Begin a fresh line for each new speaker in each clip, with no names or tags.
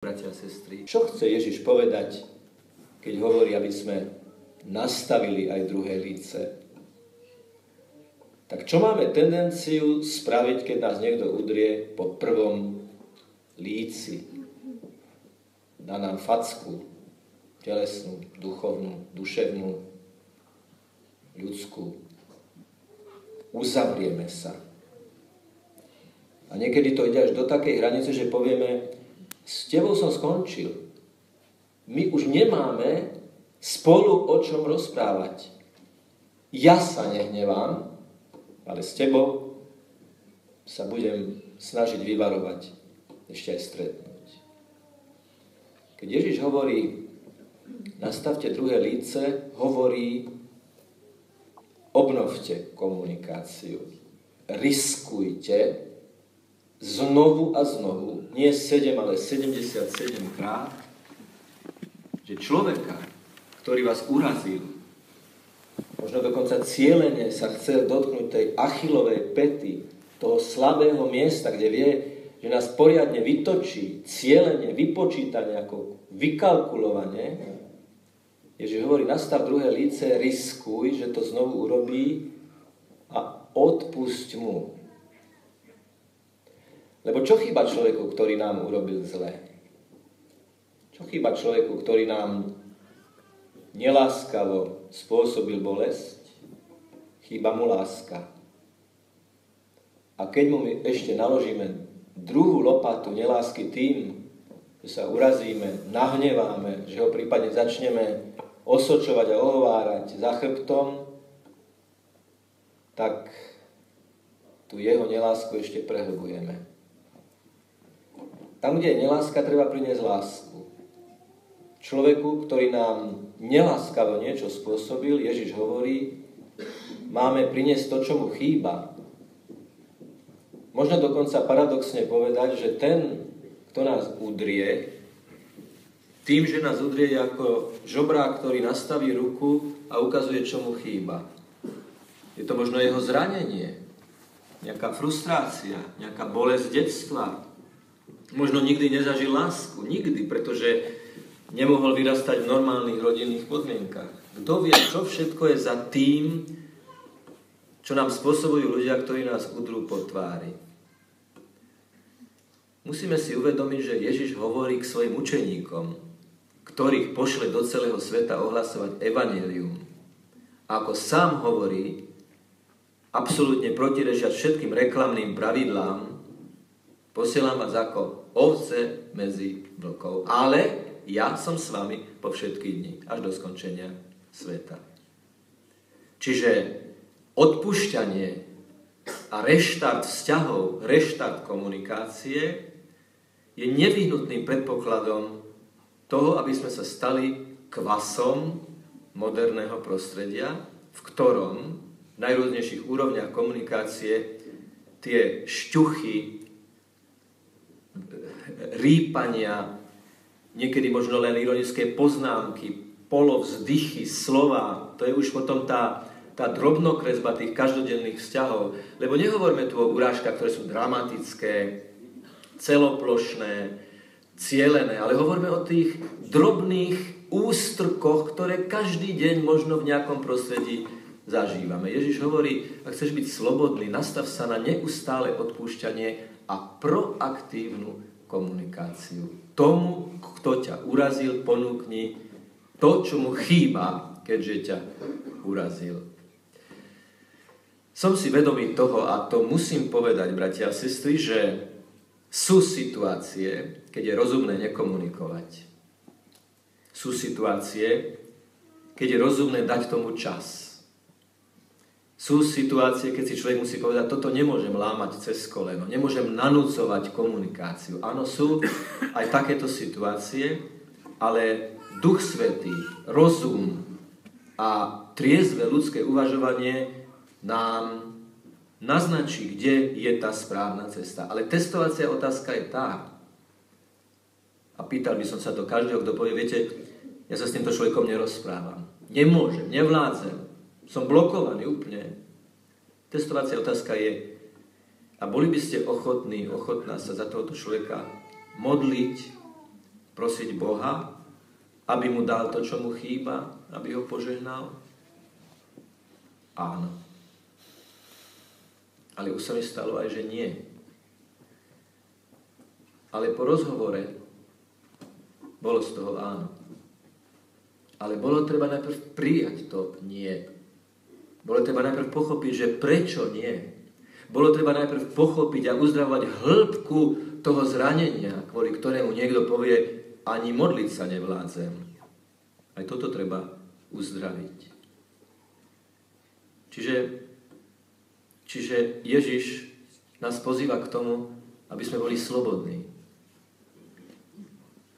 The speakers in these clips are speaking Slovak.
Bratia a sestry, čo chce Ježiš povedať, keď hovorí, aby sme nastavili aj druhé líce? Tak čo máme tendenciu spraviť, keď nás niekto udrie po prvom líci? Dá nám facku, telesnú, duchovnú, duševnú, ľudskú. Uzavrieme sa. A niekedy to ide až do takej hranice, že povieme, s tebou som skončil. My už nemáme spolu o čom rozprávať. Ja sa nehnevám, ale s tebou sa budem snažiť vyvarovať, ešte aj stretnúť. Keď Ježiš hovorí, nastavte druhé líce, hovorí, obnovte komunikáciu. Riskujte znovu a znovu, nie 7, ale 77 krát, že človeka, ktorý vás urazil, možno dokonca cielene sa chcel dotknúť tej Achillovej päty, toho slabého miesta, kde vie, že nás poriadne vytočí, cielene, vypočítane, ako vykalkulovane. Ježiš hovorí, nastav druhé líce, riskuj, že to znovu urobí a odpusť mu. Lebo čo chýba človeku, ktorý nám urobil zle? Čo chýba človeku, ktorý nám neláskavo spôsobil bolesť? Chýba mu láska. A keď mu my ešte naložíme druhú lopatu nelásky tým, že sa urazíme, nahneváme, že ho prípadne začneme osočovať a ohovárať za chrbtom, tak tú jeho nelásku ešte prehlbujeme. Tam, kde je neláska, treba priniesť lásku. Človeku, ktorý nám neláskavo niečo spôsobil, Ježiš hovorí, máme priniesť to, čo mu chýba. Možno dokonca paradoxne povedať, že ten, kto nás udrie, tým, že nás udrie ako žobrák, ktorý nastaví ruku a ukazuje, čo mu chýba. Je to možno jeho zranenie, nejaká frustrácia, nejaká bolesť detstva. Možno nikdy nezažil lásku. Nikdy, pretože nemohol vyrastať v normálnych rodinných podmienkach. Kto vie, čo všetko je za tým, čo nám spôsobujú ľudia, ktorí nás udrú po tvári. Musíme si uvedomiť, že Ježiš hovorí k svojim učeníkom, ktorých pošle do celého sveta ohlasovať evanjelium. A ako sám hovorí, absolútne protirežiac všetkým reklamným pravidlám, posielam vás ako ovce medzi vlkov. Ale ja som s vami po všetky dni, až do skončenia sveta. Čiže odpúšťanie a reštart vzťahov, reštart komunikácie je nevyhnutným predpokladom toho, aby sme sa stali kvasom moderného prostredia, v ktorom v najrôznejších úrovniach komunikácie tie šťuchy, rýpania, niekedy možno len ironické poznámky, polovzdychy, slova, to je už potom tá drobnokresba tých každodenných vzťahov. Lebo nehovoríme tu o urážkach, ktoré sú dramatické, celoplošné, cielené, ale hovoríme o tých drobných ústrkoch, ktoré každý deň možno v nejakom prostredí zažívame. Ježiš hovorí, ak chceš byť slobodný, nastav sa na neustále odpúšťanie a proaktívnu komunikáciu. Tomu, kto ťa urazil, ponúkni to, čo mu chýba, keďže ťa urazil. Som si vedomý toho, a to musím povedať, bratia a sestry, že sú situácie, keď je rozumné nekomunikovať. Sú situácie, keď je rozumné dať tomu čas. Sú situácie, keď si človek musí povedať, toto nemôžem lámať cez koleno, nemôžem nanúcovať komunikáciu. Áno, sú aj takéto situácie, ale Duch Svätý, rozum a triezve ľudské uvažovanie nám naznačí, kde je tá správna cesta. Ale testovacia otázka je tá, a pýtal by som sa to každého, kto povie, viete, ja sa s týmto človekom nerozprávam. Nemôžem, nevládzem. Som blokovaný úplne. Testovacia otázka je, a boli by ste ochotná sa za tohoto človeka modliť, prosiť Boha, aby mu dal to, čo mu chýba, aby ho požehnal? Áno. Ale už sa mi stalo aj, že nie. Ale po rozhovore bolo z toho áno. Ale bolo treba najprv prijať to nie. Bolo treba najprv pochopiť, že prečo nie. Bolo treba najprv pochopiť a uzdravovať hĺbku toho zranenia, kvôli ktorému niekto povie, ani modliť sa nevládzem. Aj toto treba uzdraviť. Čiže Ježiš nás pozýva k tomu, aby sme boli slobodní.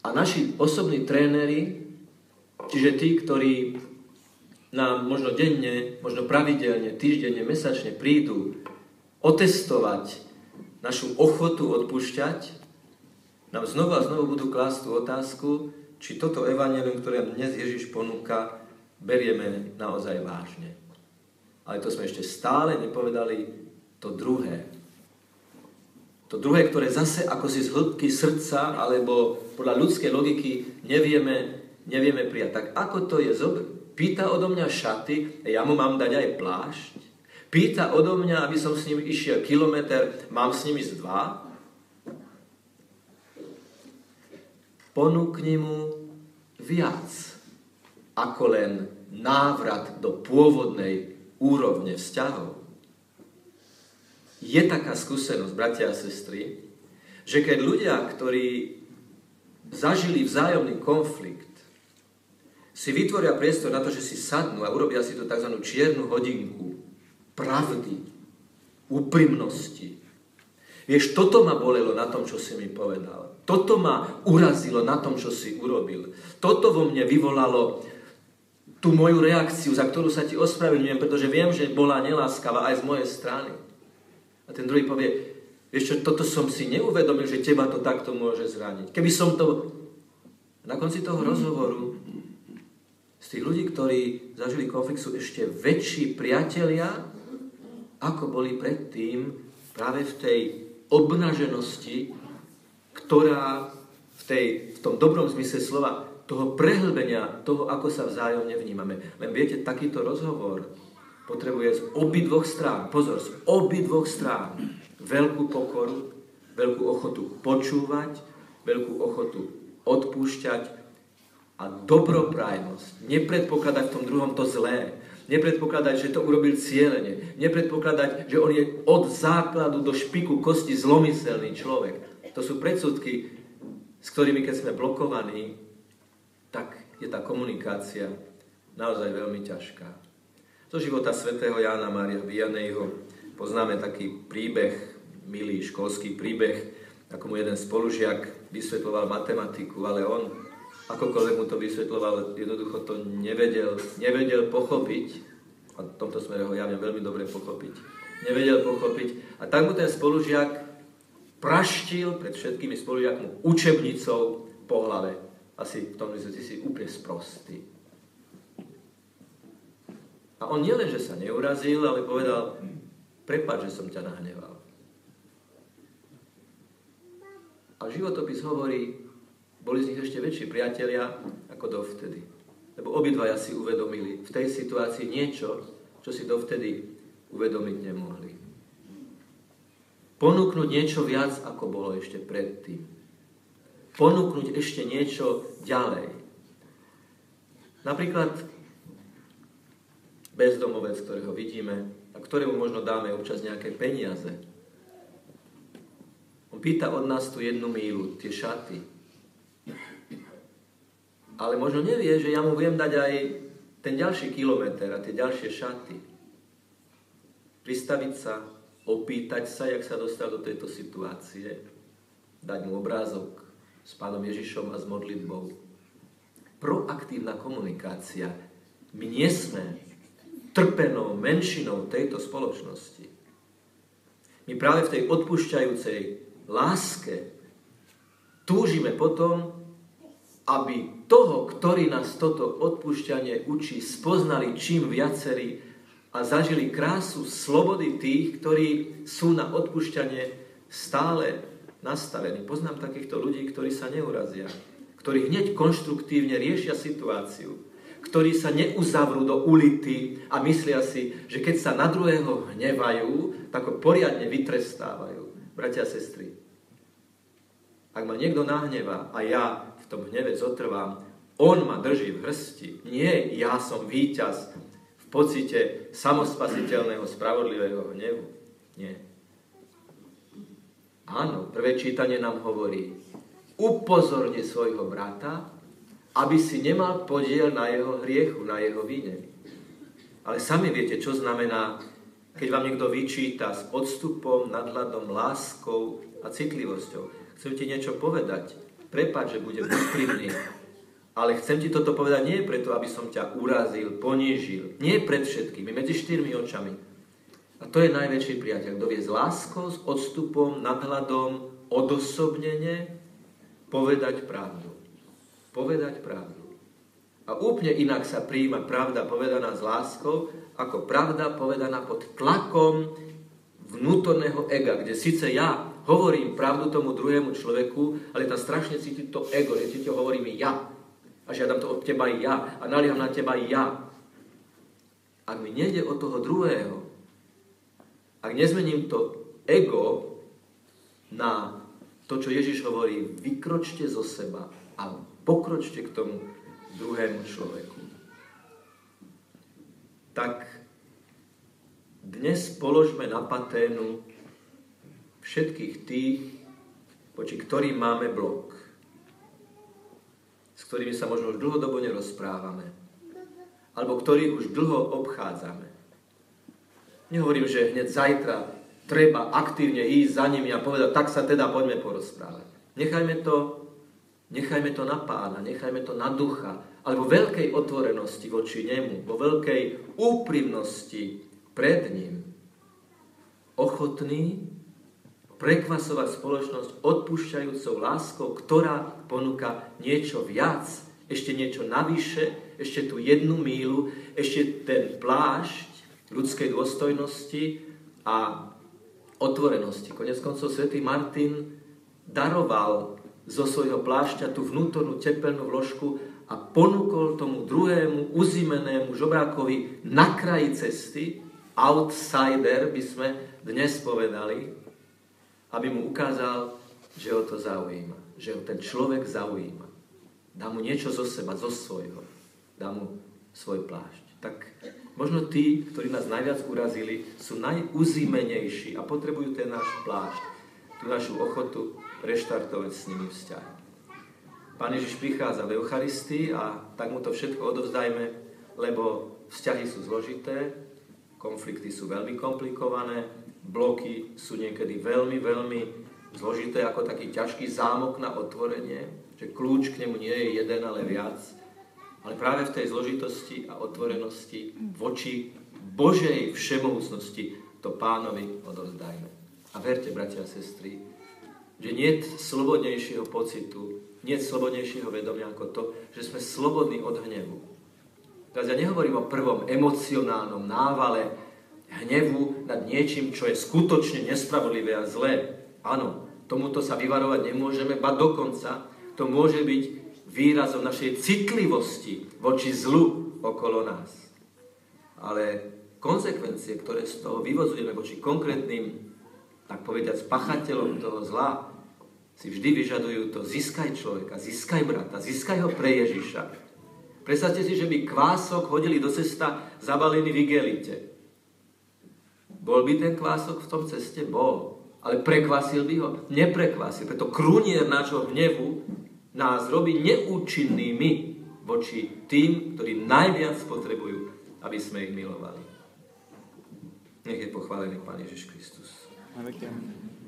A naši osobní tréneri, čiže tí, ktorí nám možno denne, možno pravidelne, týždenne, mesačne prídu otestovať našu ochotu odpúšťať, nám znovu a znovu budú klásť tú otázku, či toto evanjelium, ktoré dnes Ježiš ponúka, berieme naozaj vážne. Ale to sme ešte stále nepovedali to druhé. To druhé, ktoré zase ako si z hĺbky srdca, alebo podľa ľudskej logiky nevieme prijať. Tak ako to je? Pýta odo mňa šaty, ja mu mám dať aj plášť. Pýta odo mňa, aby som s ním išiel kilometr, mám s ním ísť 2. Ponúkni mu viac ako len návrat do pôvodnej úrovne vzťahov. Je taká skúsenosť, bratia a sestry, že keď ľudia, ktorí zažili vzájomný konflikt, si vytvoria priestor na to, že si sadnú a urobia si tú tzv. Čiernu hodinku pravdy, úprimnosti. Vieš, toto ma bolelo na tom, čo si mi povedal. Toto ma urazilo na tom, čo si urobil. Toto vo mne vyvolalo tú moju reakciu, za ktorú sa ti ospravedlňujem, pretože viem, že bola neláskavá aj z mojej strany. A ten druhý povie, vieš čo, toto som si neuvedomil, že teba to takto môže zraniť. Keby som to... Na konci toho rozhovoru z tých ľudí, ktorí zažili konflikt, sú ešte väčší priatelia, ako boli predtým práve v tej obnaženosti, ktorá v tom dobrom zmysle slova toho prehlbenia, toho, ako sa vzájomne vnímame. Len viete, takýto rozhovor potrebuje z obidvoch strán, pozor, z obidvoch strán veľkú pokoru, veľkú ochotu počúvať, veľkú ochotu odpúšťať a dobroprajnosť. Nepredpokladať v tom druhom to zlé, nepredpokladať, že to urobil cieľene, nepredpokladať, že on je od základu do špiku kosti zlomyselný človek. To sú predsudky, s ktorými keď sme blokovaní, tak je tá komunikácia naozaj veľmi ťažká. Zo života svätého Jána Mária Vianneyho poznáme taký príbeh, milý školský príbeh, ako mu jeden spolužiak vysvetľoval matematiku, ale on, akokoľvek mu to vysvetľoval, jednoducho to nevedel pochopiť, a v tomto smere ho ja viem veľmi dobre pochopiť, nevedel pochopiť, a tak mu ten spolužiak praštil pred všetkými spolužiakmi učebnicou po hlave. Asi v tom, že ty si úplne sprostý. A on nielen, že sa neurazil, ale povedal, prepáč, že som ťa nahneval. A životopis hovorí, boli z nich ešte väčší priatelia ako dovtedy. Lebo obidvaja si uvedomili v tej situácii niečo, čo si dovtedy uvedomiť nemohli. Ponúknuť niečo viac, ako bolo ešte predtým. Ponúknuť ešte niečo ďalej. Napríklad bezdomovec, ktorého vidíme a ktorému možno dáme občas nejaké peniaze. On pýta od nás tú 1 míľu, tie šaty. Ale možno nevie, že ja mu viem dať aj ten ďalší kilometr a tie ďalšie šaty. Pristaviť sa, opýtať sa, jak sa dostal do tejto situácie, dať mu obrázok s Pánom Ježišom a s modlitbou. Proaktívna komunikácia. My nie sme trpenou menšinou tejto spoločnosti. My práve v tej odpúšťajúcej láske túžime potom, aby toho, ktorý nás toto odpúšťanie učí, spoznali čím viacerí a zažili krásu slobody tých, ktorí sú na odpúšťanie stále nastavení. Poznám takýchto ľudí, ktorí sa neurazia, ktorí hneď konštruktívne riešia situáciu, ktorí sa neuzavrú do ulity a myslia si, že keď sa na druhého hnevajú, tak ho poriadne vytrestávajú. Bratia a sestry, ak ma niekto nahnevá a ja v tom hneve zotrvám, on ma drží v hrsti. Nie, ja som víťaz v pocite samospasiteľného, spravodlivého hnevu. Nie. Áno, prvé čítanie nám hovorí, upozorni svojho brata, aby si nemal podiel na jeho hriechu, na jeho vine. Ale sami viete, čo znamená, keď vám niekto vyčíta s odstupom, nadhľadom, láskou a citlivosťou. Chcem ti niečo povedať. Prepáč, že budem úprimný. Ale chcem ti toto povedať nie preto, aby som ťa urazil, ponížil. Nie pred všetkými, medzi 4 očami. A to je najväčší priateľ. Kto vie s láskou, s odstupom, nadhľadom, odosobnene povedať pravdu. Povedať pravdu. A úplne inak sa prijíma pravda povedaná s láskou, ako pravda povedaná pod tlakom vnútorného ega, kde síce ja hovorím pravdu tomu druhému človeku, ale tam strašne cíti to ego, že ti to hovorím ja. A žiadam to od teba i ja. A nalieham na teba i ja. Ak mi nejde od toho druhého, ak nezmením to ego na to, čo Ježiš hovorí, vykročte zo seba a pokročte k tomu druhému človeku. Tak dnes položme na paténu všetkých tých, voči ktorým máme blok, s ktorými sa možno už dlhodobo nerozprávame, alebo ktorých už dlho obchádzame. Nehovorím, že hneď zajtra treba aktívne ísť za nimi a povedať, tak sa teda poďme porozprávať. Nechajme to na Pána, nechajme to na Ducha, ale vo veľkej otvorenosti voči nemu, vo veľkej úprimnosti pred ním, ochotný prekvasovať spoločnosť odpúšťajúcou láskou, ktorá ponúka niečo viac, ešte niečo navyše, ešte tú 1 míľu, ešte ten plášť ľudskej dôstojnosti a otvorenosti. Konec koncov svätý Martin daroval zo svojho plášťa tú vnútornú tepelnú vložku a ponúkol tomu druhému uzimenému žobrákovi na kraji cesty, outsider by sme dnes povedali, aby mu ukázal, že ho to zaujíma, že ho ten človek zaujíma. Dá mu niečo zo seba, zo svojho. Dá mu svoj plášť. Tak možno tí, ktorí nás najviac urazili, sú najuzímenejší a potrebujú ten náš plášť, tú našu ochotu reštartovať s nimi vzťah. Pán Ježiš prichádza v Eucharistii a tak mu to všetko odovzdajme, lebo vzťahy sú zložité, konflikty sú veľmi komplikované, bloky sú niekedy veľmi, veľmi zložité, ako taký ťažký zámok na otvorenie, že kľúč k nemu nie je jeden, ale viac. Ale práve v tej zložitosti a otvorenosti voči Božej všemohúcnosti to Pánovi odovzdajme. A verte, bratia a sestry, že nie je slobodnejšieho pocitu, nie je slobodnejšieho vedomia ako to, že sme slobodní od hnevu. Teraz ja nehovorím o prvom emocionálnom návale hnevu nad niečím, čo je skutočne nespravodlivé a zlé. Áno, tomuto sa vyvarovať nemôžeme, ba dokonca to môže byť výrazom našej citlivosti voči zlu okolo nás. Ale konsekvencie, ktoré z toho vyvozujeme voči konkrétnym, tak povediac, pachateľom toho zla, si vždy vyžadujú to získaj človeka, získaj brata, získaj ho pre Ježiša. Predstavte si, že by kvások hodili do cesta zabalený v igelite. Bol by ten kvások v tom ceste? Bol. Ale prekvasil by ho? Neprekvasil. Preto krúnier nášho hnevu nás robí neúčinnými voči tým, ktorí najviac potrebujú, aby sme ich milovali. Nech je pochválený Pán Ježiš Kristus.
Amen.